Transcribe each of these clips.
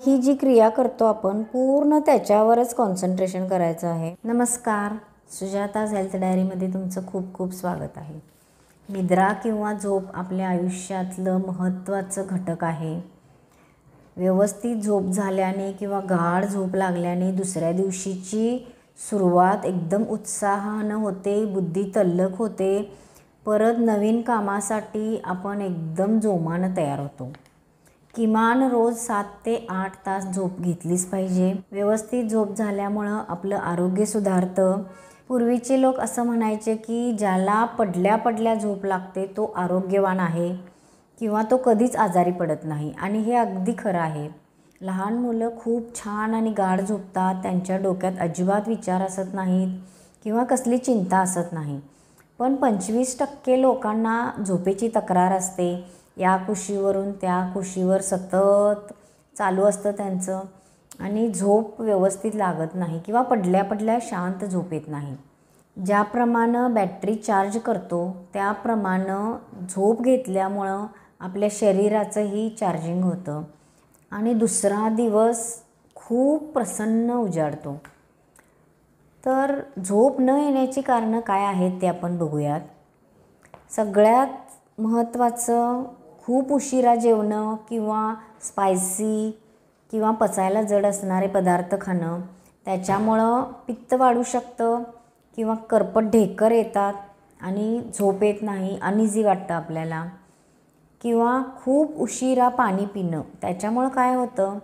ही जी क्रिया करतो आपण पूर्ण त्याच्यावरच कॉन्सन्ट्रेशन करायचं आहे. नमस्कार, सुजाताज हेल्थ डायरीमध्ये तुमचं खूप खूप स्वागत आहे. निद्रा किंवा झोप आपल्या आयुष्यातलं महत्त्वाचं घटक आहे. व्यवस्थित झोप झाल्याने किंवा गाढ झोप लागल्याने दुसऱ्या दिवशीची सुरुवात एकदम उत्साहानं होते, बुद्धी तल्लख होते. परत नवीन कामासाठी आपण एकदम जोमानं तयार होतो. किमान रोज 7 ते 8 तास झोप घेतलीच पाहिजे. व्यवस्थित झोप झाल्यामुळं आपलं आरोग्य सुधारतं. पूर्वीचे लोक असं म्हणायचे की ज्याला पडल्या झोप लागते तो आरोग्यवान आहे किंवा तो कधीच आजारी पडत नाही, आणि हे अगदी खरं आहे. लहान मुलं खूप छान आणि गाढ झोपतात. त्यांच्या डोक्यात अजिबात विचार असत नाहीत किंवा कसली चिंता असत नाही. पण 25% लोकांना झोपेची तक्रार असते. या कुशीवरून त्या कुशीवर सतत चालू असतं त्यांचं, आणि झोप व्यवस्थित लागत नाही किंवा पडल्या शांत झोप येत नाही. ज्याप्रमाणे बॅटरी चार्ज करतो त्याप्रमाणे झोप घेतल्यामुळं आपल्या शरीराचंही चार्जिंग होतं आणि दुसरा दिवस खूप प्रसन्न उजाडतो. तर झोप न येण्याची कारणं काय आहेत ते आपण बघूयात. सगळ्यात महत्त्वाचं, खूप उशिरा जेवणं किंवा स्पायसी किंवा पचायला जड असणारे पदार्थ खाणं. त्याच्यामुळं पित्त वाढू शकतं किंवा करपट ढेकर येतात आणि झोप येत नाही, अनइझी वाटतं आपल्याला. किंवा खूप उशिरा पाणी पिणं. त्याच्यामुळं काय होतं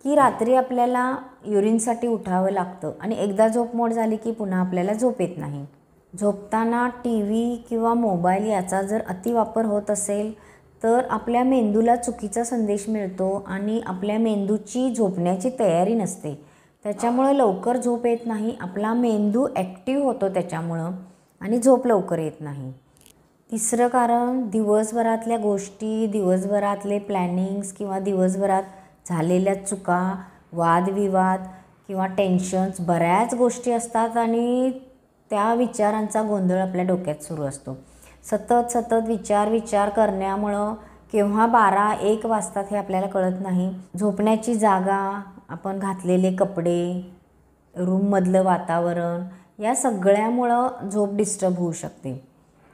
की रात्री आपल्याला युरिनसाठी उठावं लागतं आणि एकदा झोप मोड झाली की पुन्हा आपल्याला झोप येत नाही. झोपताना TV किंवा मोबाईल याचा जर अतिवापर होत असेल तर आपल्या मेंदूला चुकीचा संदेश मिळतो आणि आपल्या मेंदूची झोपण्याची तयारी नसते. त्याच्यामुळं लवकर झोप येत नाही. आपला मेंदू ॲक्टिव्ह होतो त्याच्यामुळं, आणि झोप लवकर येत नाही. तिसरं कारण, दिवसभरातल्या गोष्टी, दिवसभरातले प्लॅनिंग्स किंवा दिवसभरात झालेल्या चुका, वादविवाद किंवा टेन्शन्स, बऱ्याच गोष्टी असतात आणि त्या विचारांचा गोंधळ आपल्या डोक्यात सुरू असतो. सतत विचार करण्यामुळं केव्हा 12-1 वाजतात हे आपल्याला कळत नाही. झोपण्याची जागा, आपण घातलेले कपडे, रूममधलं वातावरण, या सगळ्यामुळं झोप डिस्टर्ब होऊ शकते.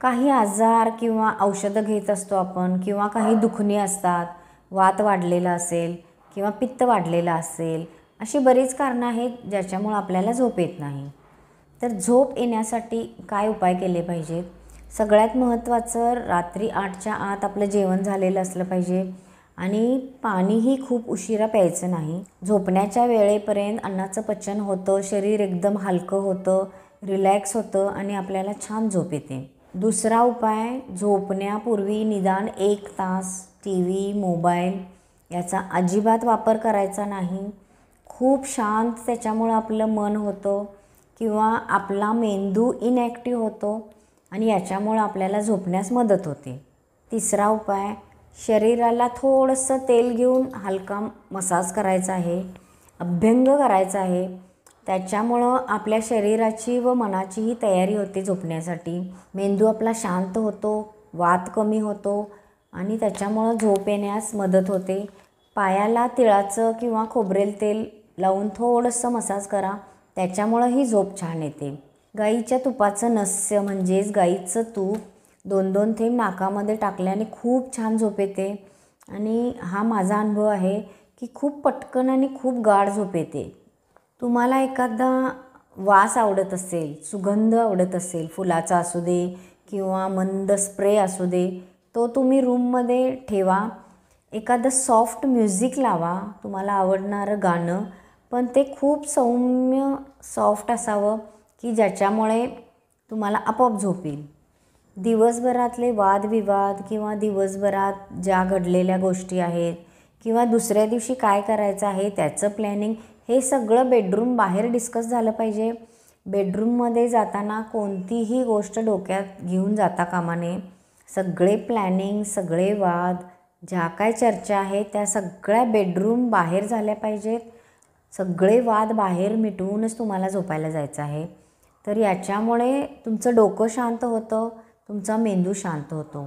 काही आजार किंवा औषधं घेत असतो आपण, किंवा काही दुखणी असतात, वात वाढलेला असेल किंवा पित्त वाढलेलं असेल, अशी बरीच कारणं आहेत ज्याच्यामुळं आपल्याला झोप येत नाही. तर झोप येण्यासाठी काय उपाय केले पाहिजेत? सगळ्यात महत्त्वाचं, रात्री 8च्या आत आपलं जेवण झालेलं असलं पाहिजे आणि पाणीही खूप उशिरा प्यायचं नाही. झोपण्याच्या वेळेपर्यंत अन्नाचं पचन होतं, शरीर एकदम हलकं होतं, रिलॅक्स होतं आणि आपल्याला छान झोप येते. दुसरा उपाय, झोपण्यापूर्वी निदान 1 तास TV, मोबाईल याचा अजिबात वापर करायचा नाही. खूप शांत त्याच्यामुळं आपलं मन होतं किंवा आपला मेंदू इनॲक्टिव्ह होतो आणि याच्यामुळं आपल्याला झोपण्यास मदत होते. तिसरा उपाय, शरीराला थोडंसं तेल घेऊन हलका मसाज करायचा आहे, अभ्यंग करायचा आहे. त्याच्यामुळं आपल्या शरीराची व मनाचीही तयारी होते झोपण्यासाठी. मेंदू आपला शांत होतो, वात कमी होतो आणि त्याच्यामुळं झोप येण्यास मदत होते. पायाला तिळाचं किंवा खोबरेल तेल लावून थोडंसं मसाज करा, त्याच्यामुळंही झोप छान येते. गाईच्या तुपाचं नस्य म्हणजेच गाईचं तूप 2-2 थेंब नाकामध्ये टाकल्याने खूप छान झोप येते, आणि हा माझा अनुभव आहे की खूप पटकन आणि खूप गाढ झोप येते. तुम्हाला एखादा वास आवडत असेल, सुगंध आवडत असेल, फुलाचा असू दे किंवा मंद स्प्रे असू दे, तो तुम्ही रूममध्ये ठेवा. एखादं सॉफ्ट म्युझिक लावा, तुम्हाला आवडणारं गाणं, पण ते खूप सौम्य सॉफ्ट असावं की ज्याच्यामुळे तुम्हाला आपोआप झोप येईल. दिवसभरातले वादविवाद किंवा दिवसभरात ज्या घडलेल्या गोष्टी आहेत किंवा दुसऱ्या दिवशी काय करायचं आहे त्याचं प्लॅनिंग, हे सगळं बेडरूम बाहेर डिस्कस झालं पाहिजे. बेडरूममध्ये जाताना कोणतीही गोष्ट डोक्यात घेऊन जाता कामा नये. सगळे प्लॅनिंग, सगळे वाद, ज्या काय चर्चा आहेत त्या सगळ्या बेडरूम बाहेर झाल्या पाहिजेत. सगळे वाद बाहेर मिटवूनच तुम्हाला झोपायला जायचं आहे. तर याच्यामुळे तुमचं डोकं शांत होतं, तुमचा मेंदू शांत होतो.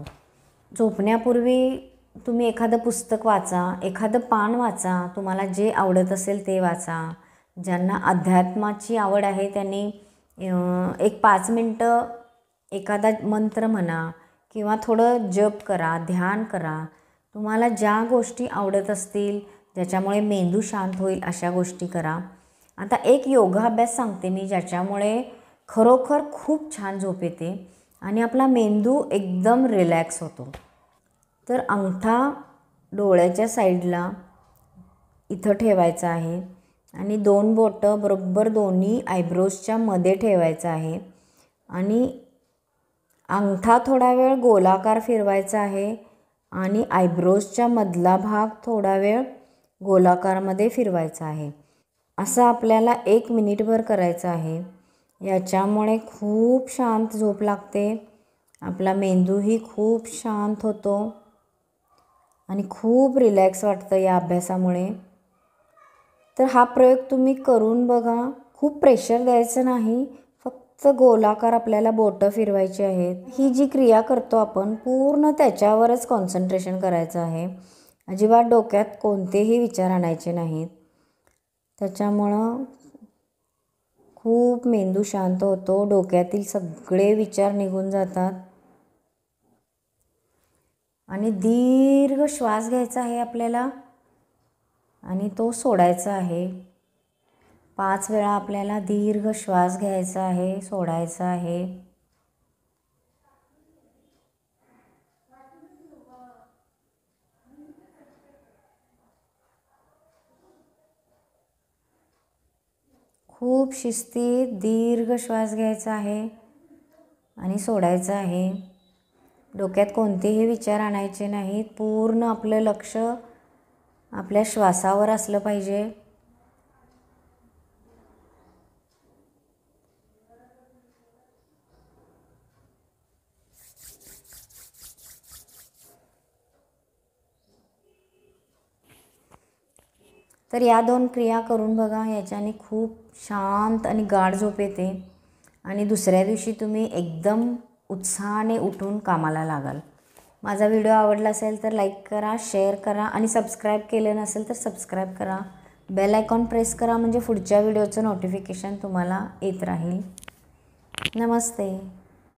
झोपण्यापूर्वी तुम्ही एखादं पुस्तक वाचा, एखादं पान वाचा, तुम्हाला जे आवडत असेल ते वाचा. ज्यांना अध्यात्माची आवड आहे त्यांनी एक 5 मिनटं एखादा मंत्र म्हणा किंवा थोडं जप करा, ध्यान करा. तुम्हाला ज्या गोष्टी आवडत असतील, ज्याच्यामुळे मेंदू शांत होईल अशा गोष्टी करा. आता एक योगाभ्यास सांगते मी, ज्याच्यामुळे खरोखर खूप छान झोप येते आणि आपला मेंदू एकदम रिलॅक्स होतो. तर अंगठा डोळ्याच्या साईडला इथं ठेवायचा आहे आणि 2 बोटं बरोबर दोन्ही आयब्रोजच्या मध्ये ठेवायचं आहे आणि अंगठा थोडा वेळ गोलाकार फिरवायचा आहे आणि आयब्रोजच्या मधला भाग थोडा वेळ गोलाकारमध्ये फिरवायचा आहे. असं आपल्याला 1 मिनिटभर करायचं आहे. याच्यामुळे खूप शांत झोप लागते, आपला मेंदूही खूप शांत होतो आणि खूप रिलॅक्स वाटतं या अभ्यासामुळे. तर हा प्रयोग तुम्ही करून बघा. खूप प्रेशर द्यायचं नाही, फक्त गोलाकार आपल्याला बोटं फिरवायची आहेत. ही जी क्रिया करतो आपण पूर्ण त्याच्यावरच कॉन्सन्ट्रेशन करायचं आहे. अजिबात डोक्यात कोणतेही विचार आणायचे नाहीत. त्याच्यामुळं खूप मेंदू शांत होतो, डोक्यातील सगळे विचार निघून जातात. आणि दीर्घ श्वास घ्यायचा आहे आपल्याला आणि तो सोडायचा आहे. 5 वेळा आपल्याला दीर्घ श्वास घ्यायचा आहे, सोडायचा आहे. खूप शिस्तीत दीर्घ श्वास घ्यायचा आहे आणि सोडायचा आहे. डोक्यात कोणतेही विचार आणायचे नाहीत. पूर्ण आपलं लक्ष आपल्या श्वासावर असलं पाहिजे. तर या 2 क्रिया करून बघा. याच्याने खूप शांत आणि गाढ झोप येते आणि दुसऱ्या दिवशी तुम्ही एकदम उत्साहाने उठून कामाला लागाल. माझा व्हिडिओ आवडला असेल तर लाईक करा, शेअर करा आणि सबस्क्राईब केलं नसेल तर सबस्क्राईब करा. बेल आयकॉन प्रेस करा म्हणजे पुढच्या व्हिडिओचं नोटिफिकेशन तुम्हाला येत राहील. नमस्ते.